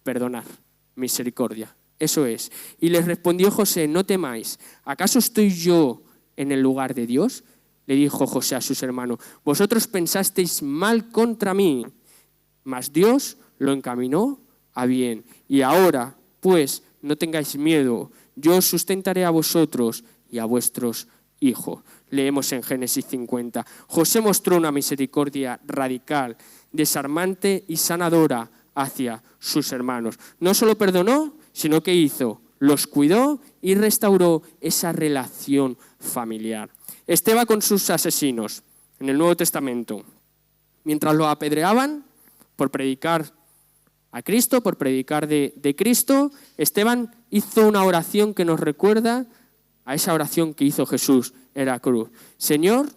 Perdonar, misericordia. Eso es. Y les respondió José: no temáis, ¿acaso estoy yo en el lugar de Dios? Le dijo José a sus hermanos: vosotros pensasteis mal contra mí, mas Dios lo encaminó a bien. Y ahora, pues, no tengáis miedo, yo os sustentaré a vosotros y a vuestros hijos. Leemos en Génesis 50. José mostró una misericordia radical, desarmante y sanadora hacia sus hermanos. No solo perdonó, sino que hizo, los cuidó y restauró esa relación familiar. Esteban con sus asesinos en el Nuevo Testamento, mientras lo apedreaban por predicar a Cristo, por predicar de Cristo, Esteban hizo una oración que nos recuerda a esa oración que hizo Jesús en la cruz. Señor,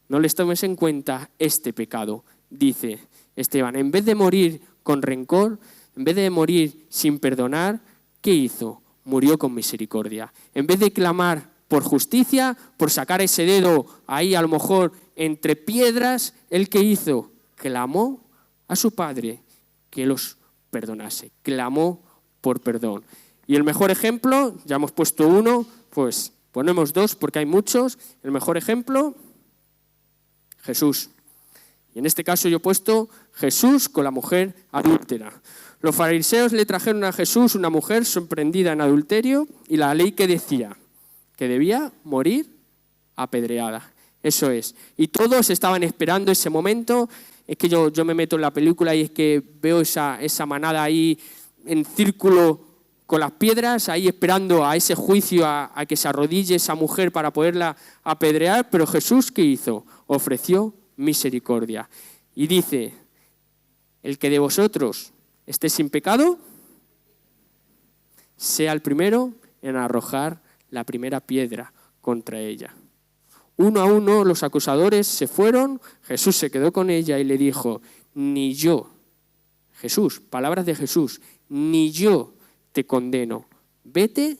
no les tomes en cuenta este pecado, dice Esteban. En vez de morir con rencor, en vez de morir sin perdonar, ¿qué hizo? Murió con misericordia. En vez de clamar por justicia, por sacar ese dedo ahí a lo mejor entre piedras, ¿él qué hizo? Clamó a su Padre que los perdonase. Clamó por perdón. Y el mejor ejemplo, ya hemos puesto uno, pues ponemos dos porque hay muchos. El mejor ejemplo, Jesús. Y en este caso yo he puesto Jesús con la mujer adúltera. Los fariseos le trajeron a Jesús una mujer sorprendida en adulterio y la ley que decía que debía morir apedreada. Eso es. Y todos estaban esperando ese momento. Es que yo me meto en la película y es que veo esa manada ahí en círculo con las piedras, ahí esperando a ese juicio, a que se arrodille esa mujer para poderla apedrear. Pero Jesús, ¿qué hizo? Ofreció misericordia. Y dice: el que de vosotros esté sin pecado, sea el primero en arrojar la primera piedra contra ella. Uno a uno los acusadores se fueron, Jesús se quedó con ella y le dijo: ni yo, Jesús, palabras de Jesús, ni yo te condeno, vete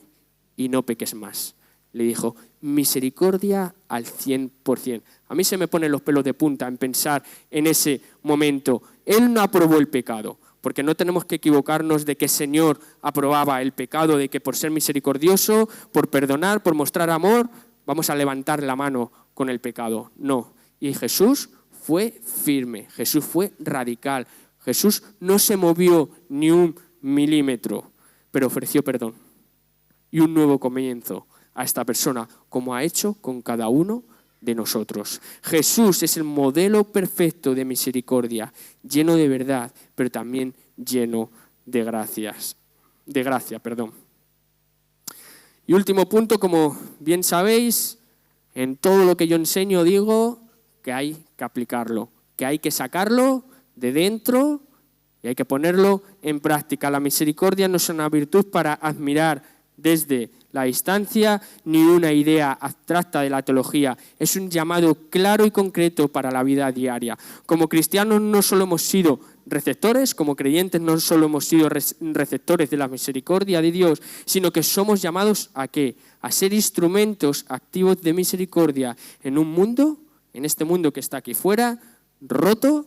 y no peques más. Le dijo: misericordia al 100%. A mí se me ponen los pelos de punta en pensar en ese momento. Él no aprobó el pecado, porque no tenemos que equivocarnos de que el Señor aprobaba el pecado, de que por ser misericordioso, por perdonar, por mostrar amor, vamos a levantar la mano con el pecado. No. Y Jesús fue firme, Jesús fue radical. Jesús no se movió ni un milímetro, pero ofreció perdón y un nuevo comienzo a esta persona, como ha hecho con cada uno de nosotros. Jesús es el modelo perfecto de misericordia, lleno de verdad, pero también lleno de gracia. Y último punto, como bien sabéis, en todo lo que yo enseño digo que hay que aplicarlo, que hay que sacarlo de dentro y hay que ponerlo en práctica. La misericordia no es una virtud para admirar desde la distancia ni una idea abstracta de la teología. Es un llamado claro y concreto para la vida diaria. Como cristianos no solo hemos sido receptores, como creyentes no solo hemos sido receptores de la misericordia de Dios, sino que somos llamados ¿a qué? A ser instrumentos activos de misericordia en un mundo, en este mundo que está aquí fuera, roto,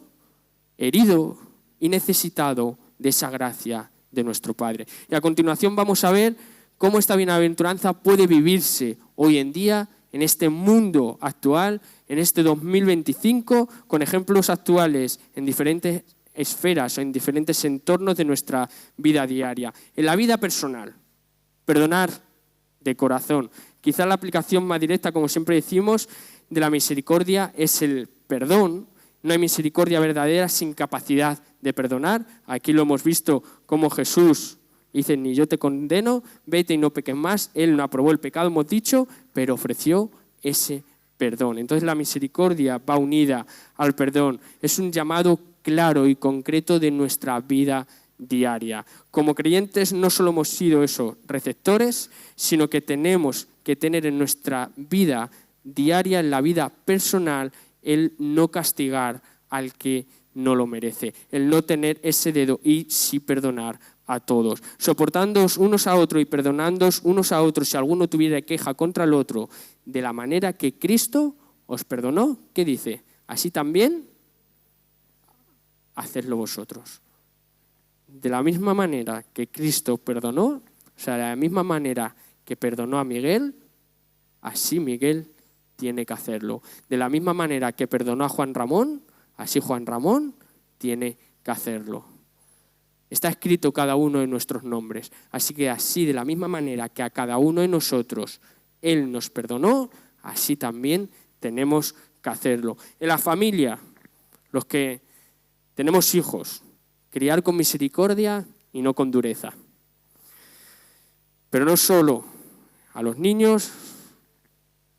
herido y necesitado de esa gracia de nuestro Padre. Y a continuación vamos a ver cómo esta bienaventuranza puede vivirse hoy en día en este mundo actual, en este 2025, con ejemplos actuales en diferentes esferas o en diferentes entornos de nuestra vida diaria. En la vida personal, perdonar de corazón. Quizá la aplicación más directa, como siempre decimos, de la misericordia es el perdón. No hay misericordia verdadera sin capacidad de perdonar. Aquí lo hemos visto como Jesús dice: ni yo te condeno, vete y no peques más. Él no aprobó el pecado, hemos dicho, pero ofreció ese perdón. Entonces la misericordia va unida al perdón. Es un llamado claro y concreto de nuestra vida diaria. Como creyentes no solo hemos sido esos receptores, sino que tenemos que tener en nuestra vida diaria, en la vida personal, el no castigar al que no lo merece, el no tener ese dedo y sí perdonar a todos, soportándoos unos a otros y perdonándoos unos a otros si alguno tuviera queja contra el otro, de la manera que Cristo os perdonó. ¿Qué dice? Así también hacedlo vosotros. De la misma manera que Cristo perdonó, o sea, de la misma manera que perdonó a Miguel, así Miguel tiene que hacerlo. De la misma manera que perdonó a Juan Ramón, así Juan Ramón tiene que hacerlo. Está escrito cada uno de nuestros nombres. Así que así, de la misma manera que a cada uno de nosotros Él nos perdonó, así también tenemos que hacerlo. En la familia, los que tenemos hijos, criar con misericordia y no con dureza. Pero no solo a los niños,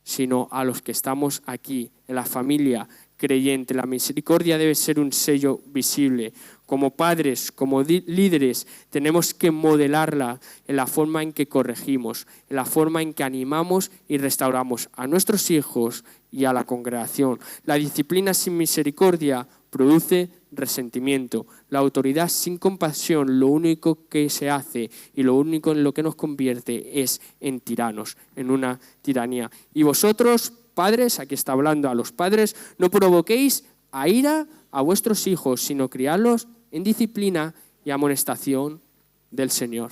sino a los que estamos aquí, en la familia creyente. La misericordia debe ser un sello visible. Como padres, como líderes, tenemos que modelarla en la forma en que corregimos, en la forma en que animamos y restauramos a nuestros hijos y a la congregación. La disciplina sin misericordia produce resentimiento. La autoridad sin compasión lo único que se hace y lo único en lo que nos convierte es en tiranos, en una tiranía. Y vosotros, padres, aquí está hablando a los padres, no provoquéis a ira a vuestros hijos, sino criadlos en disciplina y amonestación del Señor.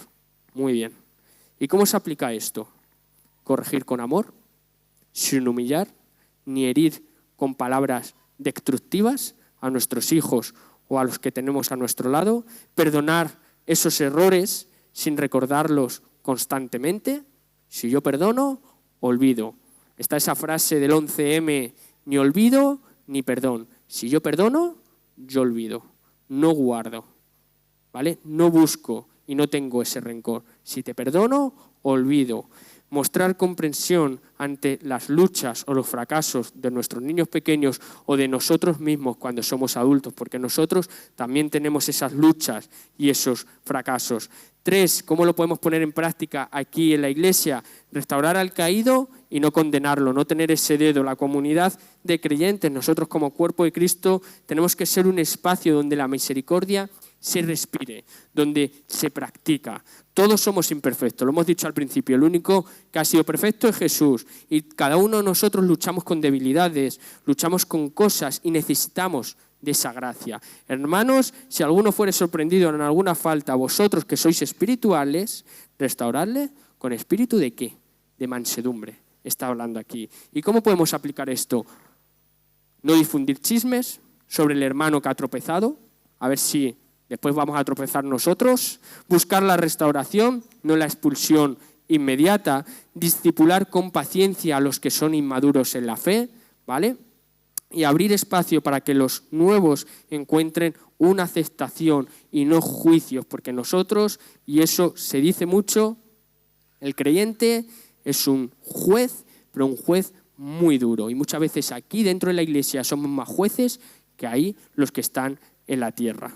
Muy bien. ¿Y cómo se aplica esto? Corregir con amor, sin humillar, ni herir con palabras destructivas a nuestros hijos o a los que tenemos a nuestro lado, perdonar esos errores sin recordarlos constantemente. Si yo perdono, olvido. Está esa frase del 11M, ni olvido ni perdón. Si yo perdono, yo olvido, no guardo, ¿vale? No busco y no tengo ese rencor. Si te perdono, olvido. Mostrar comprensión ante las luchas o los fracasos de nuestros niños pequeños o de nosotros mismos cuando somos adultos, porque nosotros también tenemos esas luchas y esos fracasos. 3, ¿cómo lo podemos poner en práctica aquí en la iglesia? Restaurar al caído y no condenarlo, no tener ese dedo. La comunidad de creyentes, nosotros como cuerpo de Cristo, tenemos que ser un espacio donde la misericordia se respire, donde se practica. Todos somos imperfectos, lo hemos dicho al principio, el único que ha sido perfecto es Jesús y cada uno de nosotros luchamos con debilidades, luchamos con cosas y necesitamos de esa gracia. Hermanos, si alguno fuere sorprendido en alguna falta, vosotros que sois espirituales, restauradle con espíritu ¿de qué? De mansedumbre, está hablando aquí. ¿Y cómo podemos aplicar esto? No difundir chismes sobre el hermano que ha tropezado, a ver si después vamos a tropezar nosotros. Buscar la restauración, no la expulsión inmediata. Discipular con paciencia a los que son inmaduros en la fe, ¿vale? Y abrir espacio para que los nuevos encuentren una aceptación y no juicios, porque nosotros, y eso se dice mucho, el creyente es un juez, pero un juez muy duro. Y muchas veces aquí dentro de la iglesia somos más jueces que ahí los que están en la tierra.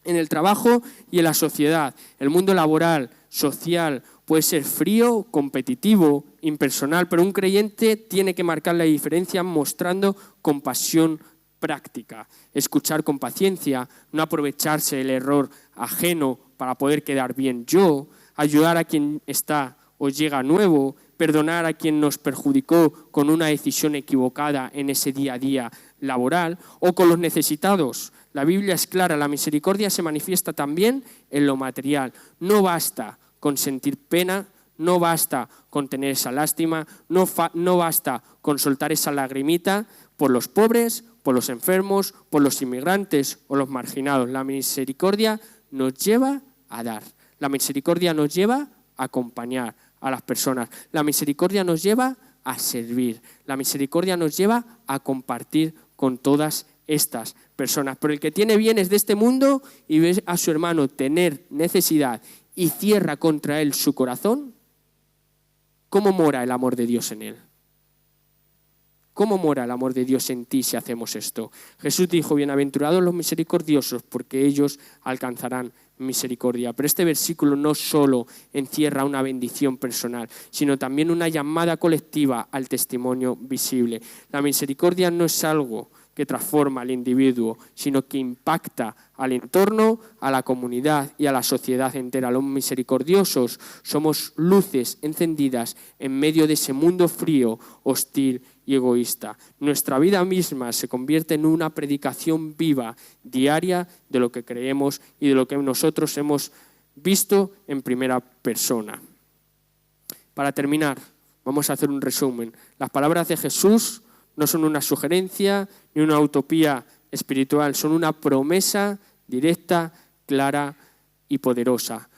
En el trabajo y en la sociedad, el mundo laboral, social, puede ser frío, competitivo, impersonal, pero un creyente tiene que marcar la diferencia mostrando compasión práctica, escuchar con paciencia, no aprovecharse del error ajeno para poder quedar bien yo, ayudar a quien está o llega nuevo, perdonar a quien nos perjudicó con una decisión equivocada en ese día a día laboral o con los necesitados. La Biblia es clara, la misericordia se manifiesta también en lo material. No basta con sentir pena, no basta con tener esa lástima, no basta con soltar esa lagrimita por los pobres, por los enfermos, por los inmigrantes o los marginados. La misericordia nos lleva a dar, la misericordia nos lleva a acompañar a las personas, la misericordia nos lleva a servir, la misericordia nos lleva a compartir con todas estas personas. Pero el que tiene bienes de este mundo y ve a su hermano tener necesidad y cierra contra él su corazón, ¿cómo mora el amor de Dios en él? ¿Cómo mora el amor de Dios en ti si hacemos esto? Jesús dijo, bienaventurados los misericordiosos, porque ellos alcanzarán misericordia. Pero este versículo no solo encierra una bendición personal, sino también una llamada colectiva al testimonio visible. La misericordia no es algo que transforma al individuo, sino que impacta al entorno, a la comunidad y a la sociedad entera. Los misericordiosos somos luces encendidas en medio de ese mundo frío, hostil y egoísta. Nuestra vida misma se convierte en una predicación viva, diaria, de lo que creemos y de lo que nosotros hemos visto en primera persona. Para terminar, vamos a hacer un resumen. Las palabras de Jesús no son una sugerencia ni una utopía espiritual, son una promesa directa, clara y poderosa.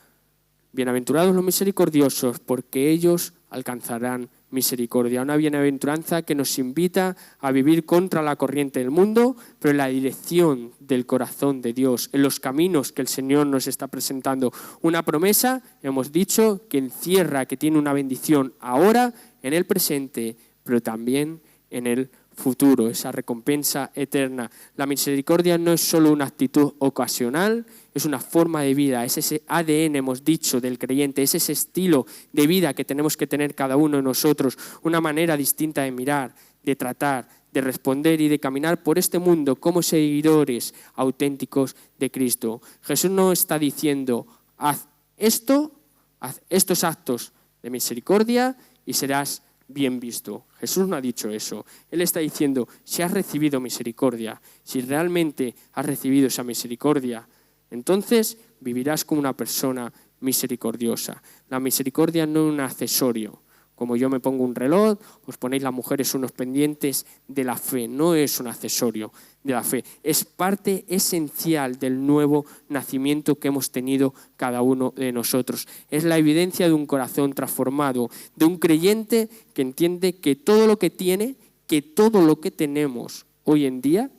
Bienaventurados los misericordiosos, porque ellos alcanzarán misericordia. Una bienaventuranza que nos invita a vivir contra la corriente del mundo, pero en la dirección del corazón de Dios, en los caminos que el Señor nos está presentando. Una promesa, hemos dicho, que encierra, que tiene una bendición ahora, en el presente, pero también en el futuro, esa recompensa eterna. La misericordia no es solo una actitud ocasional, es una forma de vida, es ese ADN, hemos dicho, del creyente, es ese estilo de vida que tenemos que tener cada uno de nosotros, una manera distinta de mirar, de tratar, de responder y de caminar por este mundo como seguidores auténticos de Cristo. Jesús no está diciendo, haz estos actos de misericordia y serás bien visto. Jesús no ha dicho eso. Él está diciendo, si has recibido misericordia, si realmente has recibido esa misericordia, entonces vivirás como una persona misericordiosa. La misericordia no es un accesorio. Como yo me pongo un reloj, os ponéis las mujeres unos pendientes de la fe. No es un accesorio de la fe. Es parte esencial del nuevo nacimiento que hemos tenido cada uno de nosotros. Es la evidencia de un corazón transformado, de un creyente que entiende que todo lo que tiene, que todo lo que tenemos hoy en día,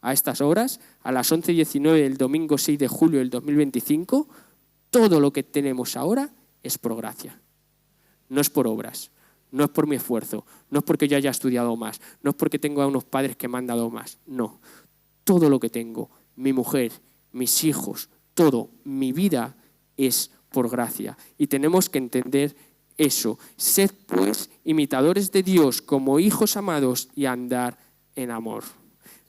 a estas horas, a las 11:19 del domingo 6 de julio del 2025, todo lo que tenemos ahora es por gracia. No es por obras, no es por mi esfuerzo, no es porque yo haya estudiado más, no es porque tengo a unos padres que me han dado más, no. Todo lo que tengo, mi mujer, mis hijos, todo, mi vida es por gracia. Y tenemos que entender eso. Sed pues imitadores de Dios como hijos amados y andar en amor.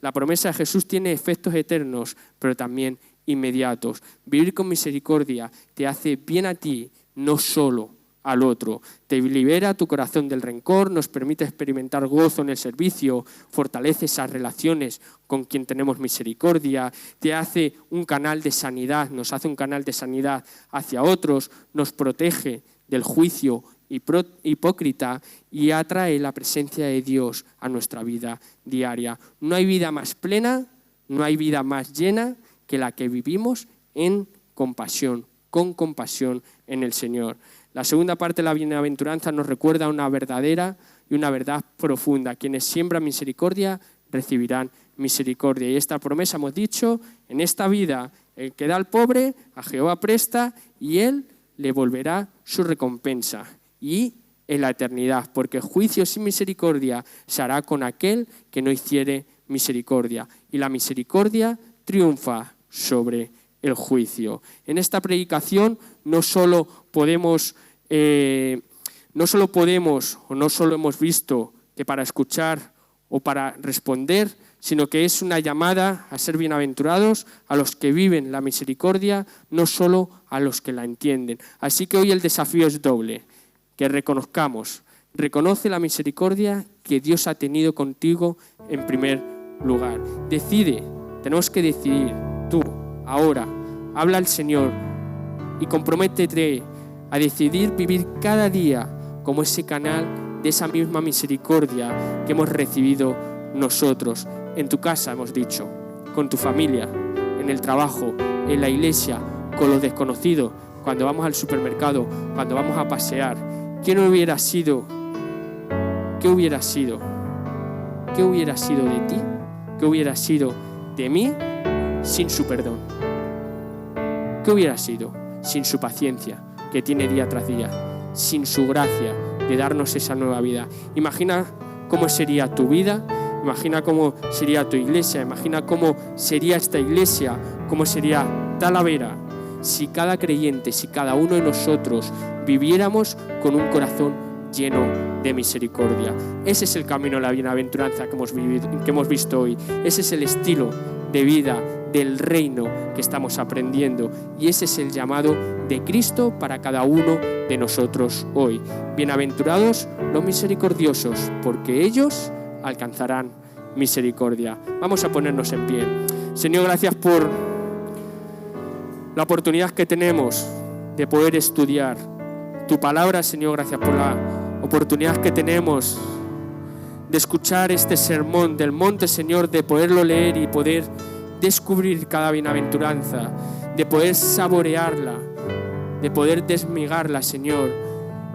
La promesa de Jesús tiene efectos eternos, pero también inmediatos. Vivir con misericordia te hace bien a ti, no solo al otro. Te libera tu corazón del rencor, nos permite experimentar gozo en el servicio, fortalece esas relaciones con quien tenemos misericordia, te hace un canal de sanidad, nos hace un canal de sanidad hacia otros, nos protege del juicio hipócrita y atrae la presencia de Dios a nuestra vida diaria. No hay vida más plena, no hay vida más llena que la que vivimos en compasión, con compasión en el Señor. La segunda parte de la bienaventuranza nos recuerda una verdadera y una verdad profunda. Quienes siembran misericordia recibirán misericordia. Y esta promesa hemos dicho, en esta vida, el que da al pobre, a Jehová presta y Él le volverá su recompensa. Y en la eternidad, porque juicio sin misericordia se hará con aquel que no hiciere misericordia. Y la misericordia triunfa sobre el juicio. En esta predicación no solo hemos visto que para escuchar o para responder, sino que es una llamada a ser bienaventurados a los que viven la misericordia, no solo a los que la entienden. Así que hoy el desafío es doble, que reconoce la misericordia que Dios ha tenido contigo en primer lugar. Tenemos que decidir, tú, ahora, habla al Señor y comprométete a decidir vivir cada día como ese canal de esa misma misericordia que hemos recibido nosotros. En tu casa, hemos dicho, con tu familia, en el trabajo, en la iglesia, con los desconocidos, cuando vamos al supermercado, cuando vamos a pasear. ¿Quién hubiera sido? ¿Qué hubiera sido? ¿Qué hubiera sido de ti? ¿Qué hubiera sido de mí sin su perdón? ¿Qué hubiera sido sin su paciencia que tiene día tras día? Sin su gracia de darnos esa nueva vida. Imagina cómo sería tu vida, imagina cómo sería tu iglesia, imagina cómo sería esta iglesia, cómo sería Talavera, si cada creyente, si cada uno de nosotros viviéramos con un corazón lleno de misericordia. Ese es el camino de la bienaventuranza que hemos visto hoy. Ese es el estilo de vida del reino que estamos aprendiendo, y ese es el llamado de Cristo para cada uno de nosotros hoy. Bienaventurados los misericordiosos, porque ellos alcanzarán misericordia. Vamos a ponernos en pie. Señor, gracias por la oportunidad que tenemos de poder estudiar tu palabra. Señor, gracias por la oportunidad que tenemos de escuchar este sermón del monte, Señor, de poderlo leer y poder descubrir cada bienaventuranza, de poder saborearla, de poder desmigarla, Señor,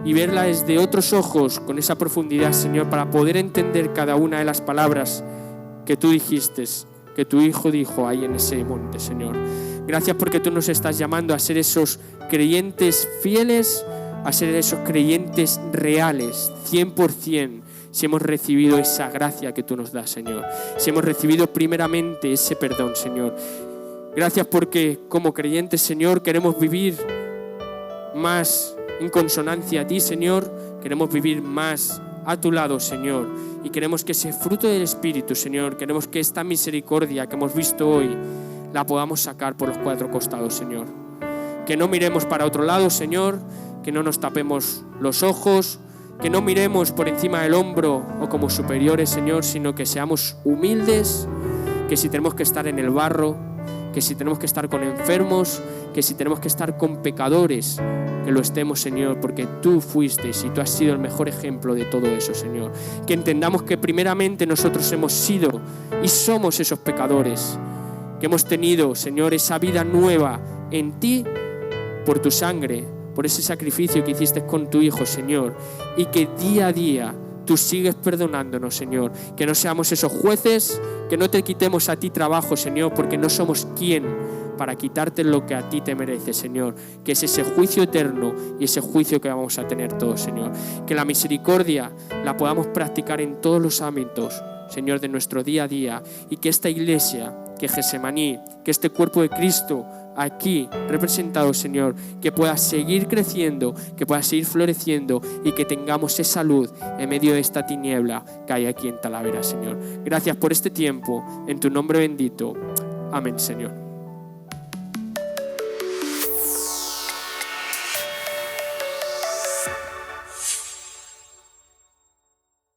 y verla desde otros ojos, con esa profundidad, Señor, para poder entender cada una de las palabras que tú dijiste, que tu Hijo dijo ahí en ese monte, Señor. Gracias porque tú nos estás llamando a ser esos creyentes fieles, a ser esos creyentes reales, 100%, si hemos recibido esa gracia que tú nos das, Señor. Si hemos recibido primeramente ese perdón, Señor. Gracias porque como creyentes, Señor, queremos vivir más en consonancia a ti, Señor. Queremos vivir más a tu lado, Señor. Y queremos que ese fruto del Espíritu, Señor, queremos que esta misericordia que hemos visto hoy la podamos sacar por los cuatro costados, Señor. Que no miremos para otro lado, Señor, que no nos tapemos los ojos, que no miremos por encima del hombro o como superiores, Señor, sino que seamos humildes, que si tenemos que estar en el barro, que si tenemos que estar con enfermos, que si tenemos que estar con pecadores, que lo estemos, Señor, porque tú fuiste y tú has sido el mejor ejemplo de todo eso, Señor. Que entendamos que primeramente nosotros hemos sido y somos esos pecadores, que hemos tenido, Señor, esa vida nueva en ti por tu sangre, por ese sacrificio que hiciste con tu Hijo, Señor, y que día a día tú sigues perdonándonos, Señor. Que no seamos esos jueces, que no te quitemos a ti trabajo, Señor, porque no somos quien para quitarte lo que a ti te merece, Señor, que es ese juicio eterno y ese juicio que vamos a tener todos, Señor. Que la misericordia la podamos practicar en todos los ámbitos, Señor, de nuestro día a día, y que esta iglesia, que Getsemaní, que este cuerpo de Cristo aquí representado, Señor, que pueda seguir creciendo, que pueda seguir floreciendo y que tengamos esa luz en medio de esta tiniebla que hay aquí en Talavera, Señor. Gracias por este tiempo, en tu nombre bendito. Amén, Señor.